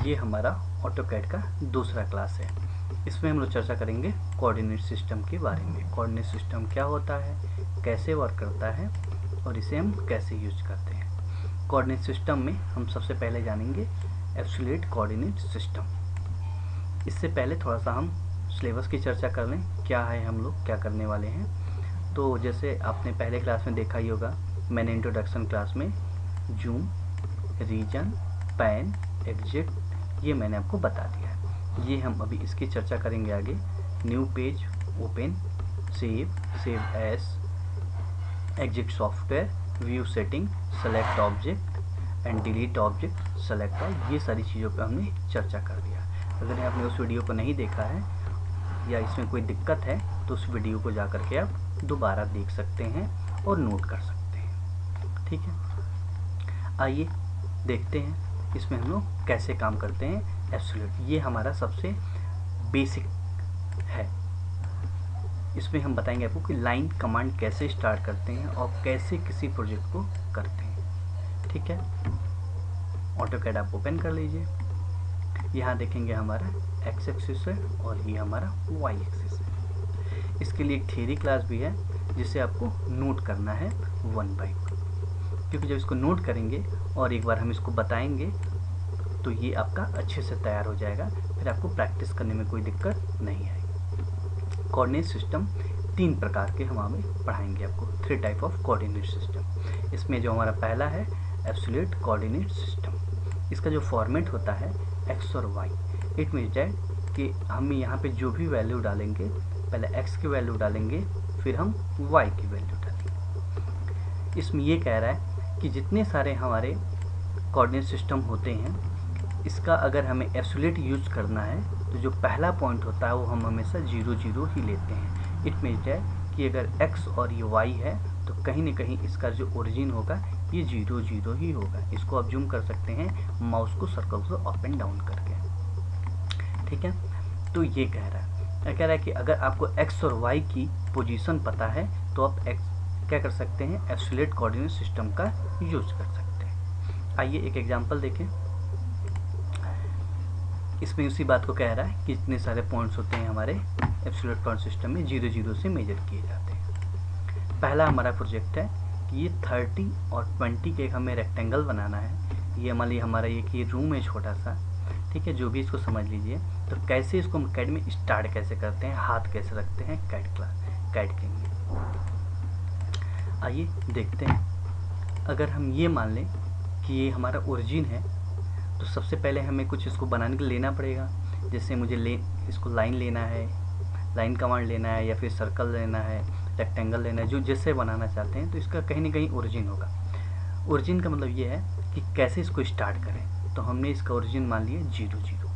ये हमारा ऑटोकैड का दूसरा क्लास है। इसमें हम लोग चर्चा करेंगे कोऑर्डिनेट सिस्टम के बारे में। कोऑर्डिनेट सिस्टम क्या होता है, कैसे वर्क करता है और इसे हम कैसे यूज करते हैं। कोऑर्डिनेट सिस्टम में हम सबसे पहले जानेंगे एब्सोल्यूट कोऑर्डिनेट सिस्टम। इससे पहले थोड़ा सा हम सिलेबस की चर्चा कर लें, क्या है, हम लोग क्या करने वाले हैं। तो जैसे आपने पहले क्लास में देखा ही होगा, मैंने इंट्रोडक्शन क्लास में जूम, रीजन, पैन, एग्जिट ये मैंने आपको बता दिया है। ये हम अभी इसकी चर्चा करेंगे आगे। New page, open, save as, exit software, view setting, select object and delete object, select all, ये सारी चीज़ों पे हमने चर्चा कर दिया। अगर आपने उस वीडियो को नहीं देखा है या इसमें कोई दिक्कत है तो उस वीडियो को जा करके आप दोबारा देख सकते हैं और नोट कर सकते हैं। ठीक है, आइए देखते हैं इसमें हम लोग कैसे काम करते हैं। एब्सोल्यूट ये हमारा सबसे बेसिक है। इसमें हम बताएंगे आपको कि लाइन कमांड कैसे स्टार्ट करते हैं और कैसे किसी प्रोजेक्ट को करते हैं। ठीक है, ऑटोकैड आप ओपन कर लीजिए। यहाँ देखेंगे हमारा एक्स एक्सिस है और ये हमारा वाई एक्सिस है। इसके लिए एक थियरी क्लास भी है जिसे आपको नोट करना है 1 बाय 1, क्योंकि जब इसको नोट करेंगे और एक बार हम इसको बताएंगे तो ये आपका अच्छे से तैयार हो जाएगा, फिर आपको प्रैक्टिस करने में कोई दिक्कत नहीं आएगी। कोऑर्डिनेट सिस्टम 3 प्रकार के हम हमें पढ़ाएंगे आपको, 3 टाइप ऑफ कोऑर्डिनेट सिस्टम। इसमें जो हमारा पहला है एब्सोल्यूट कोऑर्डिनेट सिस्टम। इसका जो फॉर्मेट होता है एक्स और वाई। इट मीन्स दैट कि हम यहाँ पे जो भी वैल्यू डालेंगे, पहले एक्स की वैल्यू डालेंगे फिर हम वाई की वैल्यू डालेंगे। इसमें ये कह रहा है कि जितने सारे हमारे कोऑर्डिनेट सिस्टम होते हैं, इसका अगर हमें एब्सोल्यूट यूज करना है तो जो पहला पॉइंट होता है वो हम हमेशा 0 0 ही लेते हैं। इट मीन्स दैट कि अगर x और ये y है तो कहीं ना कहीं इसका जो ओरिजिन होगा ये 0 0 ही होगा। इसको आप जूम कर सकते हैं माउस को सर्कल से अप एंड डाउन करके। ठीक है, तो ये कह रहा है कि अगर आपको x और y की पोजीशन पता है तो आप क्या कर सकते हैं, एब्सोल्यूट कोऑर्डिनेट सिस्टम का यूज कर सकते हैं। आइए एक एग्जांपल देखें। इसमें उसी बात को कह रहा है कि इतने सारे पॉइंट्स होते हैं हमारे एब्सोल्यूट कोऑर्डिनेट सिस्टम में, 0 0 से मेजर किए जाते हैं। पहला हमारा प्रोजेक्ट है कि ये 30 और 20 के हमें रेक्टेंगल बनाना है। ये मान लीजिए हमारा ये रूम है छोटा सा, ठीक है, जो भी इसको समझ लीजिए। तो कैसे इसको हम कैड में स्टार्ट कैसे करते हैं, हाथ कैसे रखते हैं कैड के लिए, आइए देखते हैं। अगर हम ये मान लें कि ये हमारा ओरिजिन है तो सबसे पहले हमें कुछ इसको बनाने के लिए लेना पड़ेगा। जैसे मुझे इसको लाइन लेना है, लाइन कमांड लेना है, या फिर सर्कल लेना है, रेक्टेंगल लेना है, जो जैसे बनाना चाहते हैं। तो इसका कहीं ना कहीं ओरिजिन होगा। ओरिजिन का मतलब ये है कि कैसे इसको स्टार्ट करें। तो हमने इसका ओरिजिन मान लिया 0 0।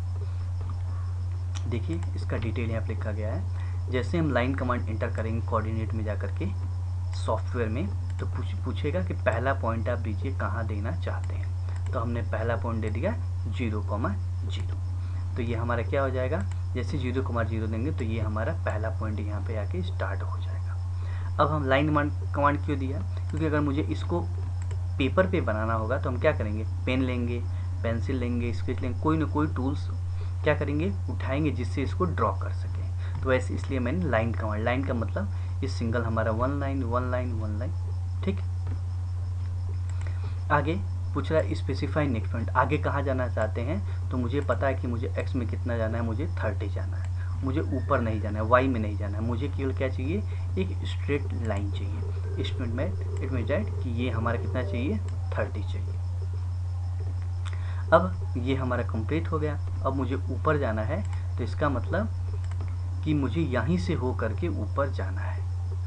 देखिए इसका डिटेल यहाँ पर लिखा गया है। जैसे हम लाइन कमांड एंटर करेंगे कोऑर्डिनेट में जाकर के सॉफ्टवेयर में, तो पूछेगा कि पहला पॉइंट आप दीजिए कहाँ देना चाहते हैं। तो हमने पहला पॉइंट दे दिया 0, 0। तो ये हमारा क्या हो जाएगा, जैसे 0, 0 देंगे तो ये हमारा पहला पॉइंट यहाँ पे आके स्टार्ट हो जाएगा। अब हम लाइन कमांड क्यों दिया, क्योंकि अगर मुझे इसको पेपर पे बनाना होगा तो हम क्या करेंगे, पेन लेंगे, पेंसिल लेंगे, स्केच लेंगे, कोई ना कोई टूल्स क्या करेंगे, उठाएंगे जिससे इसको ड्रॉ कर सकें। तो ऐसे इसलिए मैंने लाइन कमांड, लाइन का मतलब ये सिंगल हमारा 1 लाइन 1 लाइन 1 लाइन। ठीक, आगे पूछ रहा है स्पेसिफाई नेक्स्ट पॉइंट, आगे कहाँ जाना चाहते हैं। तो मुझे पता है कि मुझे x में कितना जाना है, मुझे 30 जाना है, मुझे ऊपर नहीं जाना है, y में नहीं जाना है, मुझे केवल क्या चाहिए, एक स्ट्रेट लाइन चाहिए। इट मीन्स दैट कि ये हमारा कितना चाहिए, 30 चाहिए। अब ये हमारा कंप्लीट हो गया। अब मुझे ऊपर जाना है, तो इसका मतलब कि मुझे यहीं से हो करके ऊपर जाना है।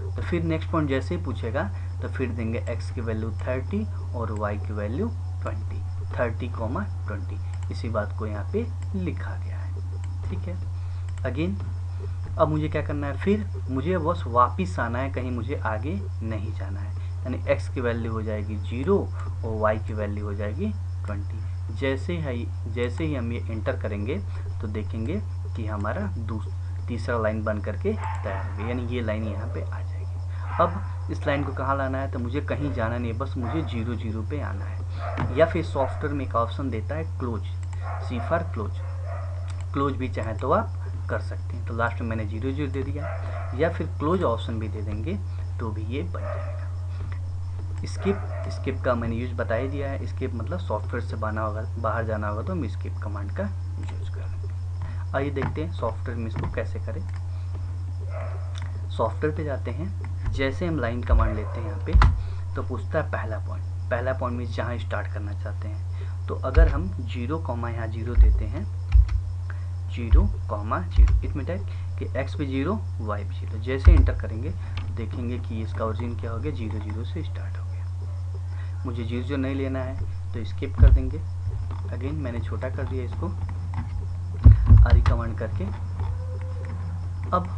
तो फिर नेक्स्ट पॉइंट जैसे ही पूछेगा तो फिर देंगे x की वैल्यू 30 और y की वैल्यू 20, 30, 20। इसी बात को यहाँ पे लिखा गया है। ठीक है, अगेन अब मुझे क्या करना है, फिर मुझे बस वापिस आना है, कहीं मुझे आगे नहीं जाना है। यानी x की वैल्यू हो जाएगी 0 और y की वैल्यू हो जाएगी 20। जैसे ही हम ये एंटर करेंगे तो देखेंगे कि हमारा तीसरा लाइन बन करके तैयार हो गया, यानी ये लाइन यहाँ पे आ जाएगी। अब इस लाइन को कहाँ लाना है, तो मुझे कहीं जाना नहीं है, बस मुझे 0 0 पे आना है। या फिर सॉफ्टवेयर में एक ऑप्शन देता है close, C for close, close भी चाहे तो आप कर सकते हैं। तो लास्ट में मैंने 0 0 दे दिया, या फिर क्लोज ऑप्शन भी दे देंगे तो भी ये बन जाएगा। स्किप का मैंने यूज बता ही दिया है। स्किप मतलब सॉफ्टवेयर से बाहर जाना होगा तो हम स्किप कमांड का यूज करेंगे। आइए देखते हैं सॉफ्टवेयर में इसको कैसे करें। सॉफ्टवेयर पे जाते हैं, जैसे हम लाइन कमांड लेते हैं यहाँ पे तो पूछता है पहला पॉइंट में जहाँ स्टार्ट करना चाहते हैं। तो अगर हम 0, यहाँ 0 देते हैं, 0, 0, इट मीन कि x भी 0 y भी 0, जैसे इंटर करेंगे देखेंगे कि इसका ओरिजिन क्या हो गया, 0 0 से स्टार्ट हो गया। मुझे 0 0 नहीं लेना है तो स्किप कर देंगे। अगेन मैंने छोटा कर दिया इसको आरी कमांड करके। अब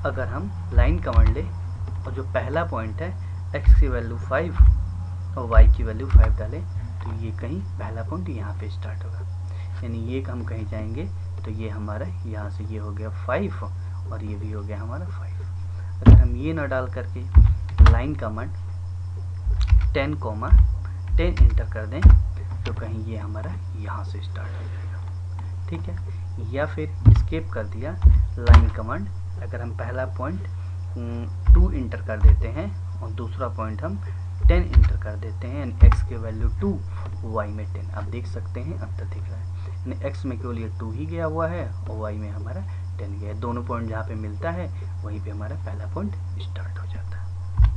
अगर हम लाइन कमांड ले और जो पहला पॉइंट है x की वैल्यू 5 और y की वैल्यू 5 डालें तो ये कहीं पहला पॉइंट यहाँ पे स्टार्ट होगा, यानी ये हम कहीं जाएंगे तो ये हमारा यहाँ से ये हो गया 5 और ये भी हो गया हमारा 5। अगर हम ये ना डाल करके लाइन कमांड 10, इंटर कर दें तो कहीं ये हमारा यहाँ से स्टार्ट हो जाएगा, ठीक है। या फिर स्किप कर दिया लाइन कमांड, अगर हम पहला पॉइंट 2 इंटर कर देते हैं और दूसरा पॉइंट हम 10 इंटर कर देते हैं, यानी x की वैल्यू 2, y में 10। आप देख सकते हैं अंतर दिख रहा है, यानी x में केवल ये 2 ही गया हुआ है और y में हमारा 10 गया है। दोनों पॉइंट जहाँ पे मिलता है वहीं पे हमारा पहला पॉइंट स्टार्ट हो जाता है।